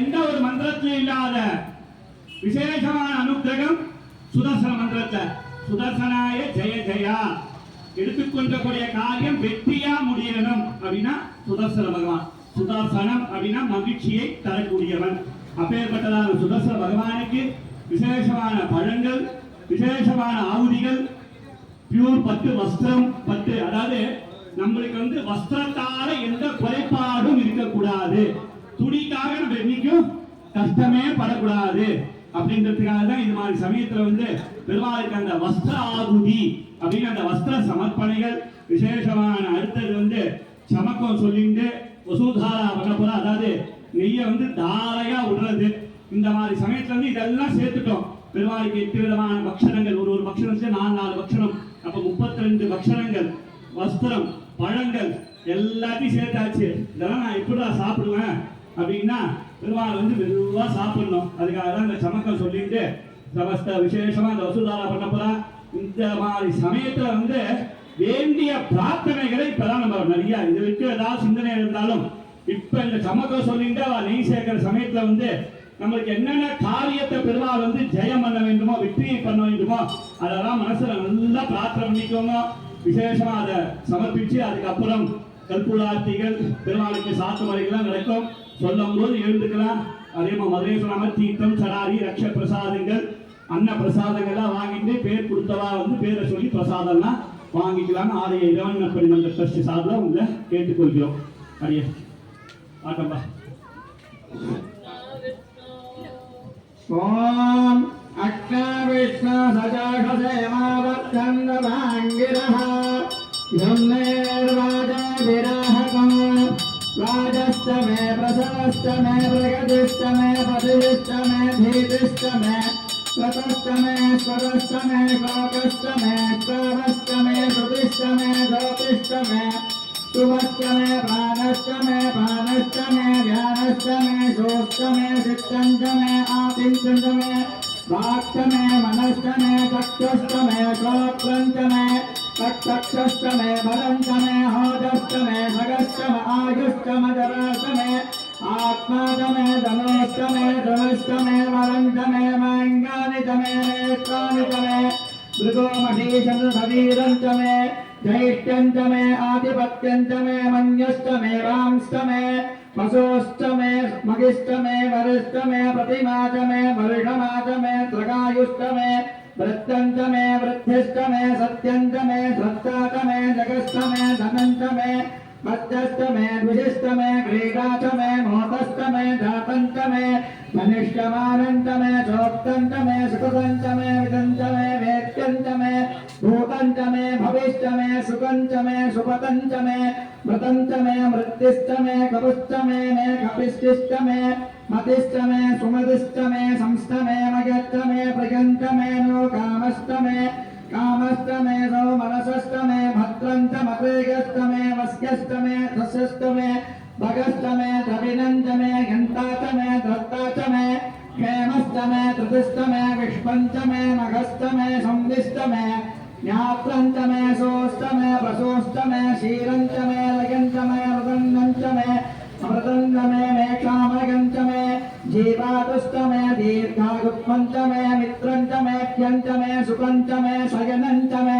எந்த ஒரு மந்திரத்திலும் இல்லாத விசேஷமான அனுகிரகம் சுதர்சன மந்திரத்தை. சுதர்சனாய ஜெய ஜெயா, எடுத்துக்கொண்டக்கூடிய காரியம் வெற்றியா முடியணும் அப்படின்னா சுதர்சன பகவான். சுதர்சனம் அப்படின்னா மகிழ்ச்சியை தரக்கூடியவன். அப்பேற்பட்டதான சுதர்சன பகவானுக்கு விசேஷமான பழங்கள், விசேஷமான ஆகுதிகள், பியூர் பட்டு வஸ்திரம், பட்டு அதாவது நம்மளுக்கு வஸ்திரத்தால எந்த குறைபாடும் இருக்கக்கூடாது. துணிக்காக நம்ம என்னைக்கும் கஷ்டமே படக்கூடாது அப்படின்றதுக்காக தான் இது மாதிரி சமயத்துல பெருமாளுக்கு அந்த வஸ்திர ஆகுதி அப்படின்னு அந்த வஸ்திர சமர்ப்பணைகள் விசேஷமான. அடுத்தது சமக்கம் சொல்லிட்டு வசூதாரா பண்ண போற, அதாவது நெய்ய தாரையா விடுறது. இந்த மாதிரி சமயத்துல இதெல்லாம் சேர்த்துட்டோம். பெருமாளுக்கு 8 விதமான பக்ஷணங்கள், ஒரு பக்ஷணம் 4 பக்ஷணம், அப்ப 32 பக்ஷணங்கள், வஸ்திரம், பழங்கள் எல்லாத்தையும் சேர்த்தாச்சு. இதெல்லாம் நான் எப்படிதான் சாப்பிடுவேன் அப்படின்னா பெருமாள் மெதுவா சாப்பிடணும். அதுக்காக தான் இந்த சமக்கம் சொல்லிட்டு சமஸ்த விசேஷமா இந்த வசூதாரா பண்ண போறா. இந்த மாதிரி சமயத்துல வேண்டிய பிரார்த்தனைகளை இப்பதான் நம்ம நிறைய இது விட்டு ஏதாவது சிந்தனை இருந்தாலும் இப்ப இந்த சமக்கம் சொல்லிட்டு நெய் சேர்க்கிற சமயத்துல நம்மளுக்கு என்னென்ன காரியத்தை பெருமாள் ஜெயம் பண்ண வேண்டுமோ, வெற்றியை பண்ண வேண்டுமோ அதெல்லாம் மனசுல நல்லா பிரார்த்தனை பண்ணிக்கோங்க. விசேஷமா அதை சமர்ப்பிச்சு அதுக்கப்புறம் கற்பூரார்த்திகள், பெருமாளுக்கு சாத்து மலைகள்லாம் நடக்கும். சொல்லும் போது எழுந்துக்கலாம். அதே மாதிரி மதுரை சொன்ன தீர்த்தம், சடாரி, ரக்ஷ பிரசாதங்கள், அன்ன பிரசாதங்கள்லாம் வாங்கிட்டு பேர் கொடுத்தவா பேரை சொல்லி பிரசாதம்லாம் வாங்கிக்கலாம்னு ஆலய இறைவன் பரிமன்ற ட்ரஸ்ட் சார்பில் உங்களை கேட்டுக்கொள்கிறோம். அடியே ஆட்டம்பா. ஓம் அக்னா விஷ்ணு சஜாஷசே மாவர்த்தந்தமாங்கிரஹ யம்னேர்வாஜாதிராஹகம் ராஜஸ்த மே பிரசவஸ்த மே பிரகதிஸ்த மே பதிஷ்ட மே தீதிஷ்ட மே स्वतश्च मे स्वरश्च मे काकश्च मे क्रामश्च मे श्रुतिश्च मे ज्योतिश्च मे शुभश्च मे प्राणश्च मे पानश्च मे ध्यानश्च मे शोश्च मे चित्तञ्च मे आतिञ्च मे वाक्च मे मनश्च मे चक्षुश्च मे श्रोत्रञ्च मे तक्षुश्च मे बलञ्च मे होजश्च मे सगश्च मे आयुश्च मजराश्च मे आत्मा च मे धनुश्च मे धनुश्च मे वरञ्च मे माङ्गानि च मे नेत्राणि च मे मृगोमहीशं शरीरं च मे ज्येष्ठं च मे आधिपत्यं च मे मन्यश्च मे वांश्च मे वसोश्च मे मगिश्च मे वरिश्च मे प्रतिमा च मे वर्षमा च मे दृगायुश्च मे वृत्तं च मे वृद्धिश्च मे सत्यं च मे श्रद्धा च मे जगश्च मे धनं च मे मध्यश्च मे द्विजिश्च मे क्रीडा च मे मोहश्च मे जातं च मे मनिष्यमानं च मे चोक्तं च मे सुकृतं च मे विदं च मे वेद्यं च मे भूतं च मे भविश्च मे सुखं च मे सुपतं च मे मृतं च मे मृत्तिश्च मे कपुश्च मे कपिश्चिश्च मे मतिश्च मे सुमतिश्च मे संश्च मे मयश्च मे प्रियञ्च मे नो कामश्च मे कामश्च मे सो मनसश्च मे भद्रञ्च मतेगश्च मे वस्यश्च मे धस्यश्च मे भगश्च मे द्रविणञ्च मे घण्टा च मे धत्ता च मे क्षेमश्च मे धृतिश्च मे विश्वञ्च मे मघश्च मे संविश्च मे ज्ञात्रञ्च मे सोश्च मे प्रसोश्च मे क्षीरञ्च मे लयञ्च मे मृदङ्गञ्च मे अमृतञ्च मे मेक्षामृगञ्च मे जीवातुश्च मे दीर्घायुत्वञ्च मे मित्रञ्च मे प्यञ्च मे सुखञ्च मे शयनञ्च मे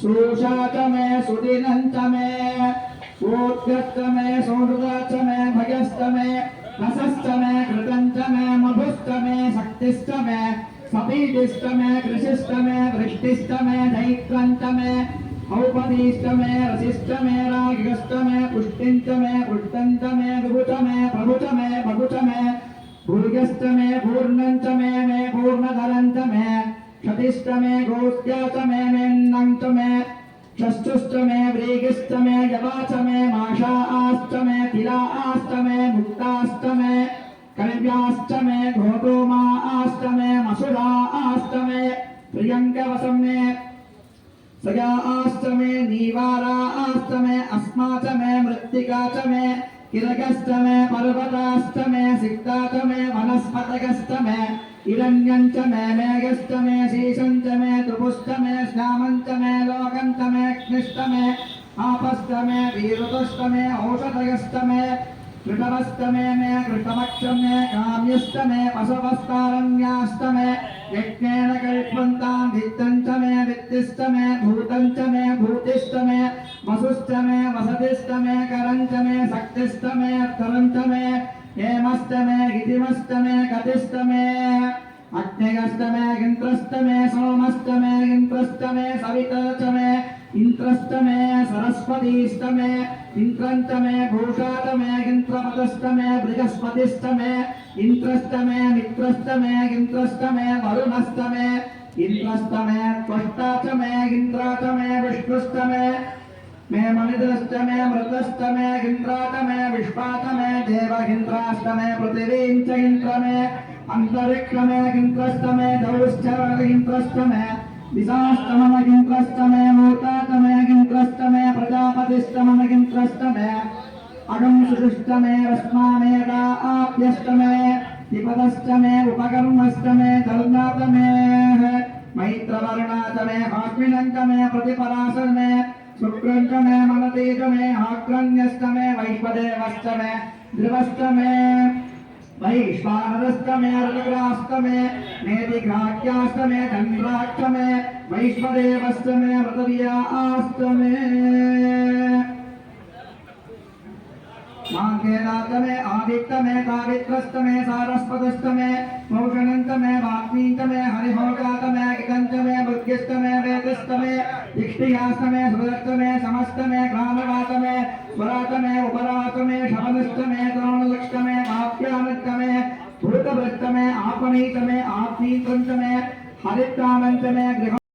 श्रूषा च मे सुदिनञ्च मे सूर्यश्च मे सोनृता च मे भयश्च मे रसश्च मे घृतञ्च मे मधुश्च मे शक्तिश्च मे सपीतिश्च मे कृषिश्च मे वृष्टिश्च मे दैत्रञ्च मे औपदीश्च मे रसिश्च मे रागिश्च मे पुष्टिञ्च मे पुष्टञ्च मे विभुच मे प्रभुच मे भगुच मे भूर्गश्च मे पूर्णञ्च मे पूर्णधरञ्च मे क्षतिश्च मे गोस्त्या च मे मेन्नञ्च मे चक्षुश्च मे व्रीगिश्च मे यवाच मे माषाश्च मे तिलाश्च मे मुक्ताश्च मे कण्व्याश्च मे गोधूमाश्च मे मसुराश्च मे प्रियङ्कवसं मे सयाश्च मे नीवाराश्च मे अस्मा च मे मृत्तिका च मे किरगश्च मे पर्वताश्च मे सिक्ता च मे वनस्पतयश्च मे हिरण्यञ्च मे मेघश्च मे शीशञ्च मे त्रिपुश्च मे श्यामञ्च मे लोकञ्च मे अग्निश्च मे आपश्च मे वीरुतश्च मे औषधयश्च मे कृतमस्तमे मे कृतमक्षमे काम्यस्तमे पशवस्तारण्यास्तमे यज्ञेन कल्पन्तां वित्तञ्चमे वित्तिष्टमे भूतञ्चमे भूतिष्टमे वसुष्टमे वसतिष्टमे करञ्चमे शक्तिष्टमे अर्थरञ्चमे हेमस्तमे गितिमस्तमे गतिष्टमे अग्निगस्तमे गिन्त्रस्तमे सोमस्तमे गिन्त्रस्तमे सवितर्चमे इंद्रस्तमे सरस्वतीस्तमे इंद्रंतमे भूषातमे गिंत्रपदस्तमे बृहस्पतिस्तमे इंद्रस्तमे मित्रस्तमे गिंत्रस्तमे वरुणस्तमे इंद्रस्तमे त्वष्टाचमे गिंत्राचमे विष्णुस्तमे मे मनिद्रस्तमे मृतस्तमे गिंत्राचमे विश्वाचमे देवगिंत्रास्तमे पृथिवीञ्च गिंत्रमे अंतरिक्षमे गिंत्रस्तमे दौश्चरगिंत्रस्तमे दिशास्तमनगिंत्रस्तमे मूर्तातमे गिंत्रस्तमे प्रजापतिस्तमनगिंत्रस्तमे अगम सुदुष्टमे रश्मामेका आप्यस्तमे विपदस्तमे उपकर्मस्तमे धर्मातमे मैत्रवर्णातमे हास्मिनन्तमे प्रतिपरासमे शुक्रन्तमे मनतेजमे हाक्रण्यस्तमे वैश्वदेवस्तमे ध्रुवस्तमे वैश्वानरस्तमे ऋतुग्रास्तमे मेदिग्राह्यास्तमे चन्द्राक्षमे वैश्वदेवस्तमे मृतर्यास्तमे माघेनातमे आदित्यमे कावित्रस्तमे सारस्वतस्तमे मौषणन्तमे वाग्मीतमे हरिभोगातमे इदन्तमे मृग्यस्तमे वेदस्तमे इष्टियास्तमे सुदर्तमे समस्तमे ग्रामवातमे स्वरातमे उपरातमे शमनस्तमे द्रोणलक्ष्तमे आप्यानस्तमे भूतभृष्टमे आपनीतमे आत्मीतमे हरित्रानन्तमे गृह